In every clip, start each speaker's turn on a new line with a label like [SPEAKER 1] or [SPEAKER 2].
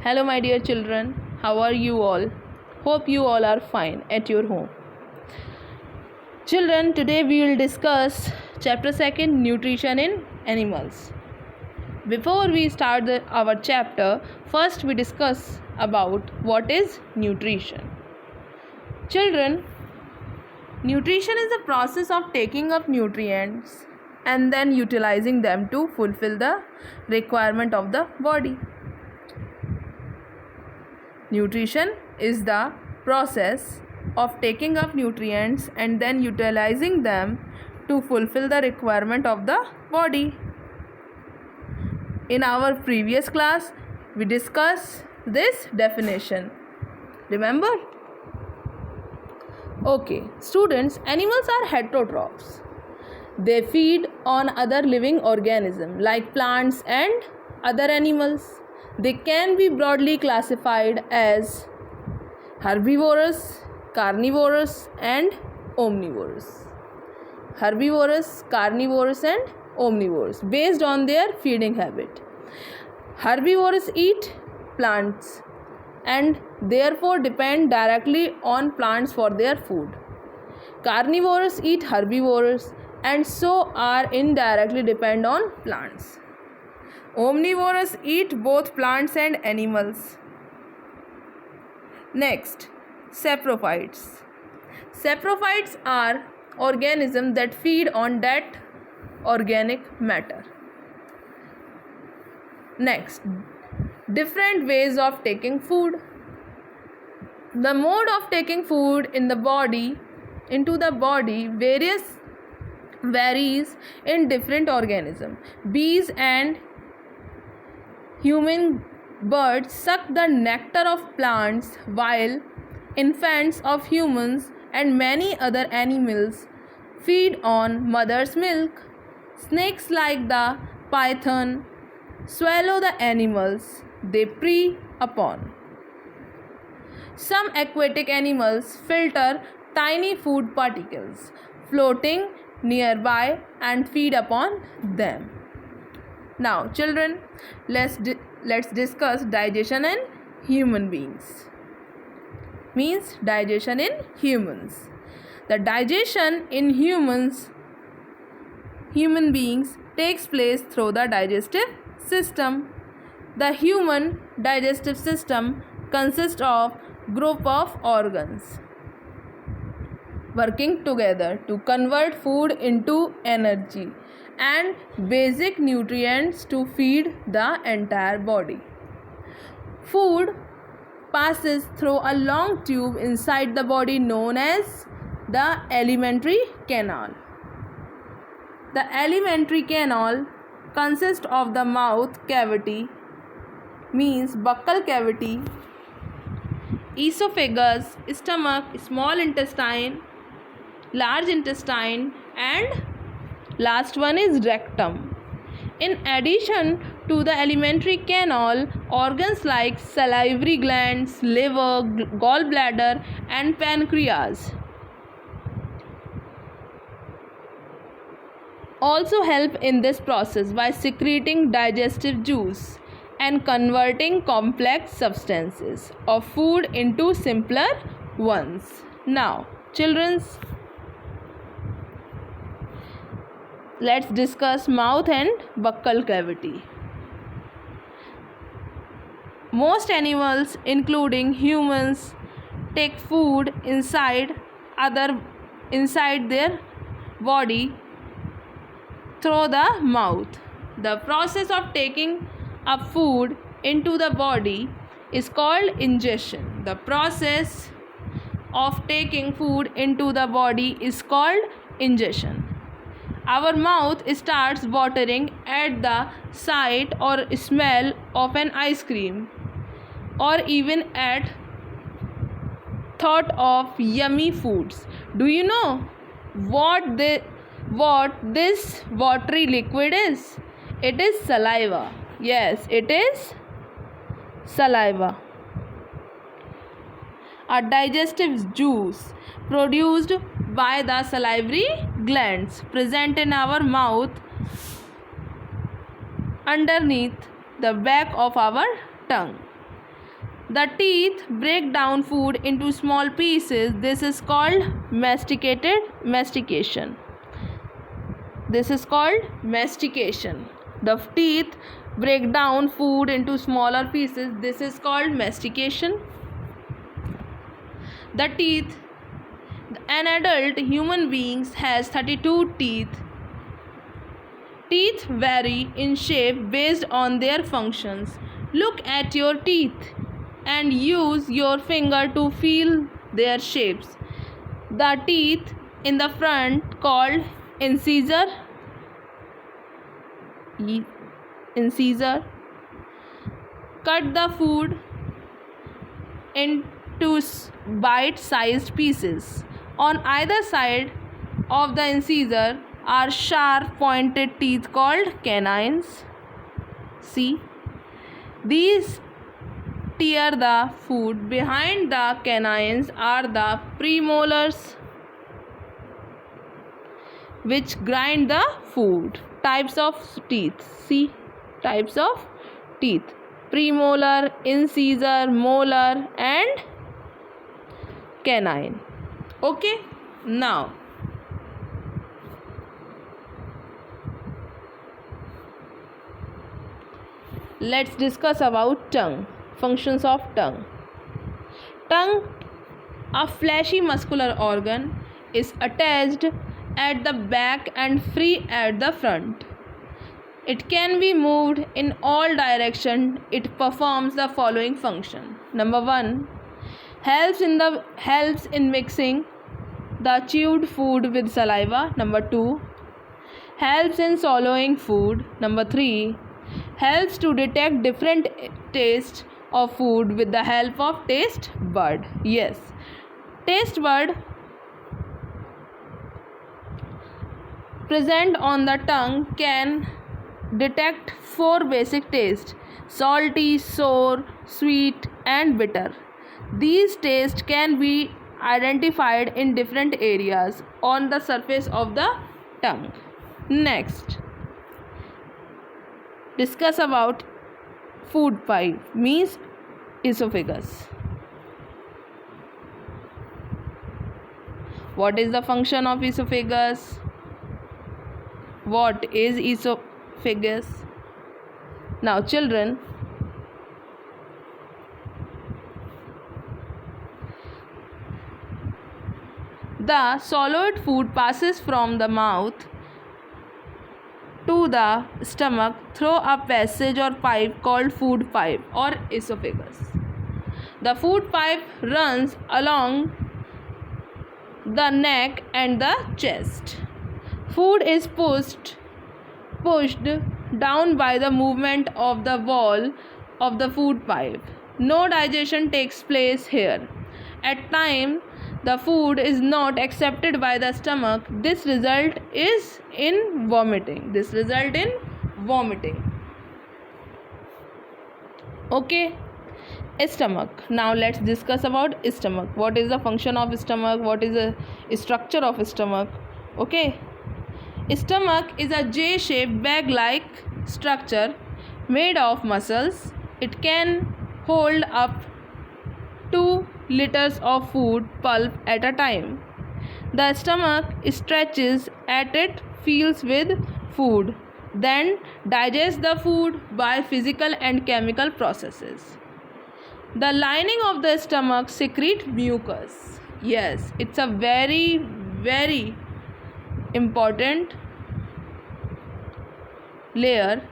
[SPEAKER 1] Hello, my dear children. How are you all? Hope you all are fine at your home. Children, today we will discuss chapter 2, Nutrition in Animals. Before we start our chapter, first we discuss about what is nutrition. Children, nutrition is the process of taking up nutrients and then utilizing them to fulfill the requirement of the body. Nutrition is the process of taking up nutrients and then utilizing them to fulfill the requirement of the body. In our previous class, we discussed this definition. Remember? Okay, students, animals are heterotrophs. They feed on other living organisms like plants and other animals. They can be broadly classified as herbivorous, carnivorous and omnivorous. Herbivorous, carnivorous and omnivorous based on their feeding habit. Herbivores eat plants and therefore depend directly on plants for their food. Carnivores eat herbivores and so are indirectly depend on plants. Omnivores eat both plants and animals. Next, saprophytes. Saprophytes are organisms that feed on dead organic matter. Next, different ways of taking food. The mode of taking food into the body varies in different organisms. Bees and human birds suck the nectar of plants, while infants of humans and many other animals feed on mother's milk. Snakes like the python swallow the animals they prey upon. Some aquatic animals filter tiny food particles floating nearby and feed upon them. Now, children, let's discuss digestion in human beings. Means digestion in humans. The digestion in human beings takes place through the digestive system. The human digestive system consists of group of organs working together to convert food into energy and basic nutrients to feed the entire body. Food passes through a long tube inside the body known as the alimentary canal. The alimentary canal consists of the mouth cavity, means buccal cavity, esophagus, stomach, small intestine, large intestine and last one is rectum. In addition to the alimentary canal, organs like salivary glands, liver, gallbladder and pancreas also help in this process by secreting digestive juice and converting complex substances of food into simpler ones. Now, children's, let's discuss mouth and buccal cavity. Most animals, including humans, take food inside their body through the mouth. The process of taking up food into the body is called ingestion. The process of taking food into the body is called ingestion. Our mouth starts watering at the sight or smell of an ice cream or even at thought of yummy foods. Do you know what this watery liquid is? It is saliva. Yes, it is saliva. A digestive juice produced by the salivary glands present in our mouth underneath the back of our tongue. The teeth break down food into small pieces. This is called mastication. This is called mastication. The teeth break down food into smaller pieces. This is called mastication. The teeth. An adult human being has 32 teeth. Teeth vary in shape based on their functions. Look at your teeth and use your finger to feel their shapes. The teeth in the front called incisor cut the food into bite-sized pieces. On either side of the incisor are sharp pointed teeth called canines. See, these tear the food. Behind the canines are the premolars, which grind the food. Types of teeth. See, types of teeth: premolar, incisor, molar, and canine. Okay, now let's discuss about tongue. Functions of tongue. Tongue, a fleshy muscular organ, is attached at the back and free at the front. It can be moved in all directions. It performs the following function. Number 1, helps in mixing the chewed food with saliva. Number 2, helps in swallowing food. Number 3, helps to detect different tastes of food with the help of taste bud. Yes, taste bud present on the tongue can detect 4 basic tastes: salty, sour, sweet, and bitter. These tastes can be identified in different areas on the surface of the tongue. Next, discuss about food pipe, means esophagus. What is the function of esophagus? What is esophagus? Now, children, the swallowed food passes from the mouth to the stomach through a passage or pipe called food pipe or esophagus. The food pipe runs along the neck and the chest. Food is pushed down by the movement of the wall of the food pipe. No digestion takes place here. At times, the food is not accepted by the stomach. This result is in vomiting. Okay. Stomach. Now let's discuss about stomach. What is the function of stomach? What is the structure of stomach? Okay. Stomach is a J-shaped bag-like structure made of muscles. It can hold up 2 liters of food pulp at a time. The stomach stretches as it fills with food, then digests the food by physical and chemical processes. The lining of the stomach secretes mucus. Yes, it's a very, very important layer.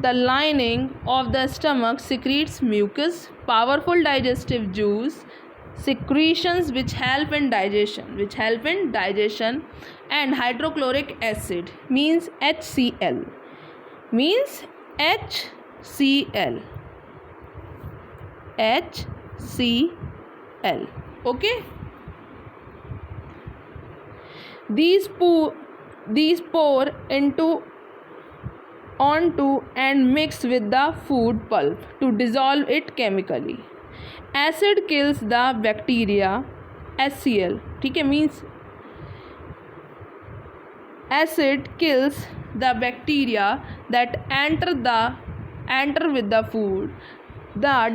[SPEAKER 1] The lining of the stomach secretes mucus, powerful digestive juice secretions which help in digestion, and hydrochloric acid, means HCl. HCl. Okay. These pour onto and mix with the food pulp to dissolve it chemically. Acid kills the bacteria. HCl, okay, means acid kills the bacteria that enter with the food. The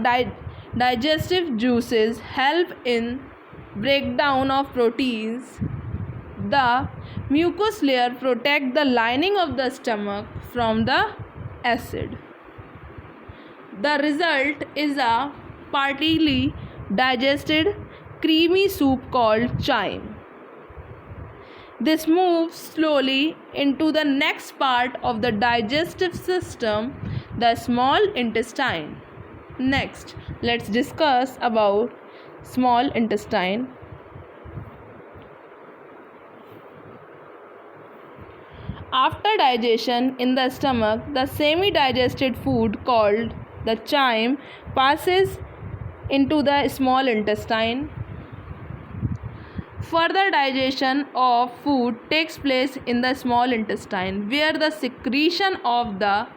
[SPEAKER 1] Digestive juices help in breakdown of proteins. The mucous layer protects the lining of the stomach from the acid. The result is a partly digested creamy soup called chyme. This moves slowly into the next part of the digestive system, the small intestine. Next, let's discuss about small intestine. After digestion in the stomach, the semi-digested food called the chyme passes into the small intestine. Further digestion of food takes place in the small intestine, where the secretion of the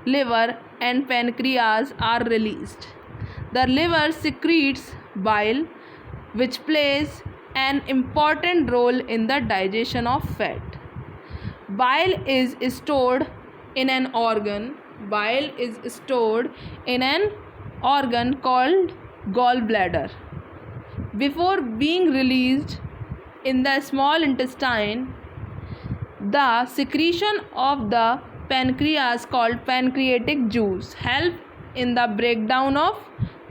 [SPEAKER 1] liver and pancreas are released. The liver secretes bile, which plays an important role in the digestion of fat. Bile is stored in an organ. Bile is stored in an organ called gallbladder. Before being released in the small intestine, the secretion of the pancreas called pancreatic juice help in the breakdown of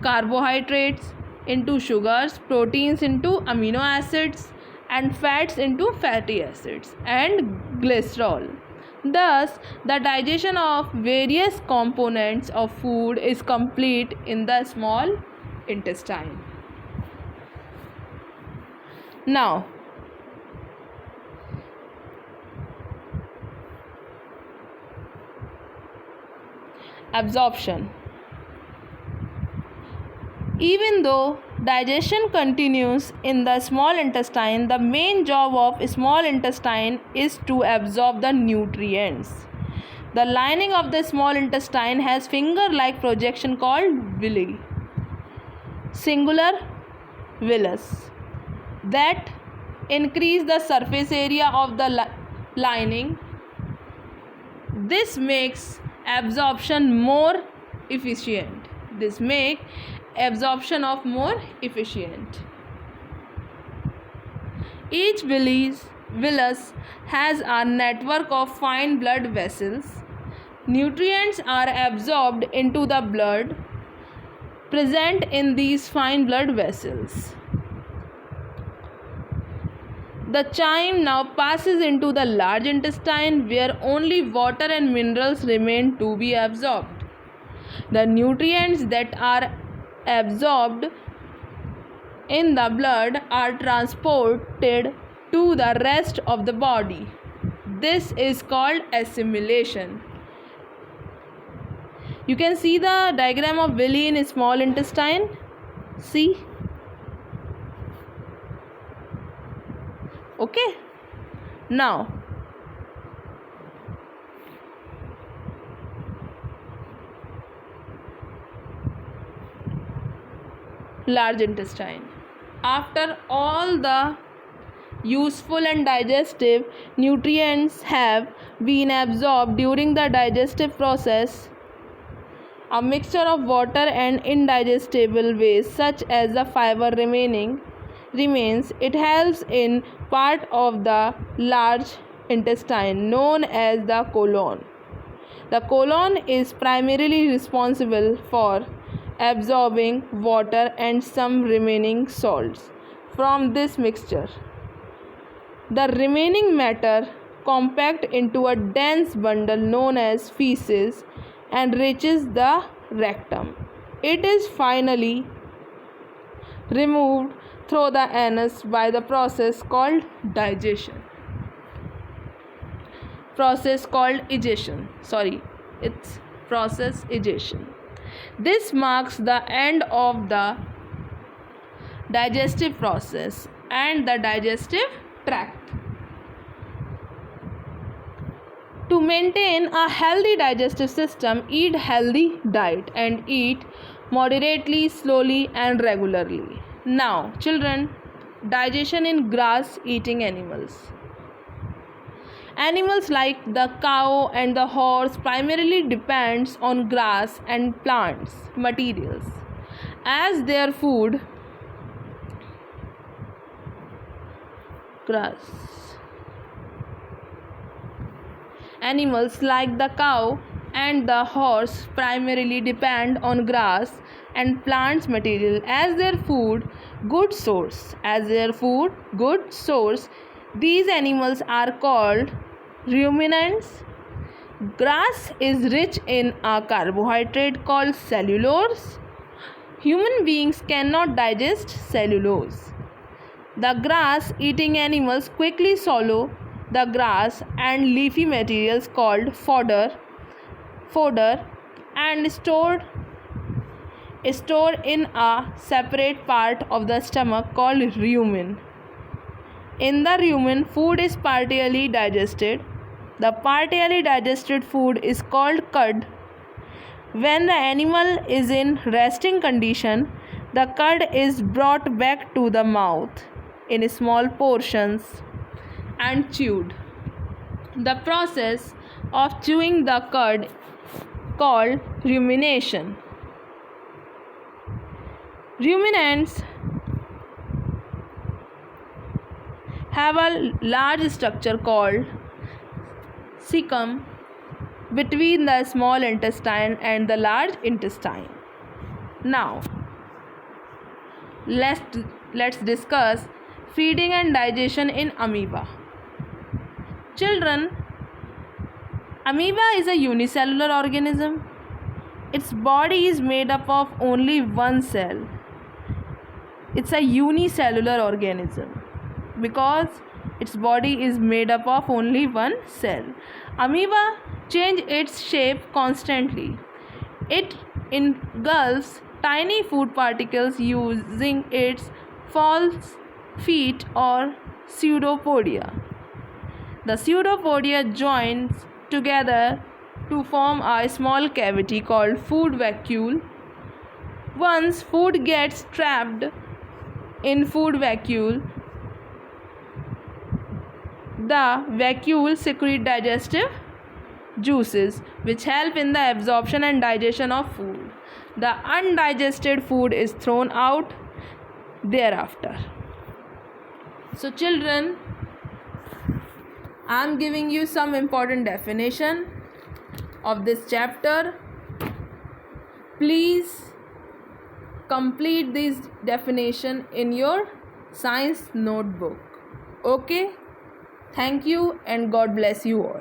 [SPEAKER 1] carbohydrates into sugars, proteins into amino acids, and fats into fatty acids and glycerol. Thus, the digestion of various components of food is complete in the small intestine. Now, absorption. Even though digestion continues in the small intestine, the main job of small intestine is to absorb the nutrients. The lining of the small intestine has finger-like projection called villi, singular villus, that increase the surface area of the lining. This makes absorption more efficient. This make absorption of more efficient. Each villus has a network of fine blood vessels. Nutrients are absorbed into the blood present in these fine blood vessels. The chyme now passes into the large intestine, where only water and minerals remain to be absorbed. The nutrients that are absorbed in the blood are transported to the rest of the body. This is called assimilation. You can see the diagram of villi in small intestine. See? Okay. Now, large intestine. After all the useful and digestive nutrients have been absorbed during the digestive process, a mixture of water and indigestible waste such as the fiber remains. It helps in part of the large intestine known as the colon. The colon is primarily responsible for absorbing water and some remaining salts from this mixture. The remaining matter compact into a dense bundle known as feces and reaches the rectum. It is finally removed through the anus by the process called digestion. Process called egestion. It's process egestion. This marks the end of the digestive process and the digestive tract. To maintain a healthy digestive system, eat healthy diet and eat moderately, slowly and regularly. Now, children, digestion in grass-eating animals. Animals like the cow and the horse primarily depends on grass and plants materials. as their food grass. Animals like the cow and the horse primarily depend on grass and plants material as their food good source. These animals are called ruminants. Grass is rich in a carbohydrate called cellulose. Human beings cannot digest cellulose. The grass eating animals quickly swallow the grass and leafy materials called fodder and stored in a separate part of the stomach called rumen. In the rumen, food is partially digested. The partially digested food is called cud. When the animal is in resting condition, the cud is brought back to the mouth in small portions and chewed. The process of chewing the cud called rumination. Ruminants have a large structure called cecum between the small intestine and the large intestine. Now, let's discuss feeding and digestion in amoeba. Children, amoeba is a unicellular organism. Its body is made up of only one cell. It's a unicellular organism because its body is made up of only one cell. Amoeba changes its shape constantly. It engulfs tiny food particles using its false feet or pseudopodia. The pseudopodia joins together to form a small cavity called food vacuole. Once food gets trapped in food vacuole, the vacuole secretes digestive juices which help in the absorption and digestion of food. The undigested food is thrown out thereafter. So children, I am giving you some important definition of this chapter. Please complete this definition in your science notebook. Okay? Thank you and God bless you all.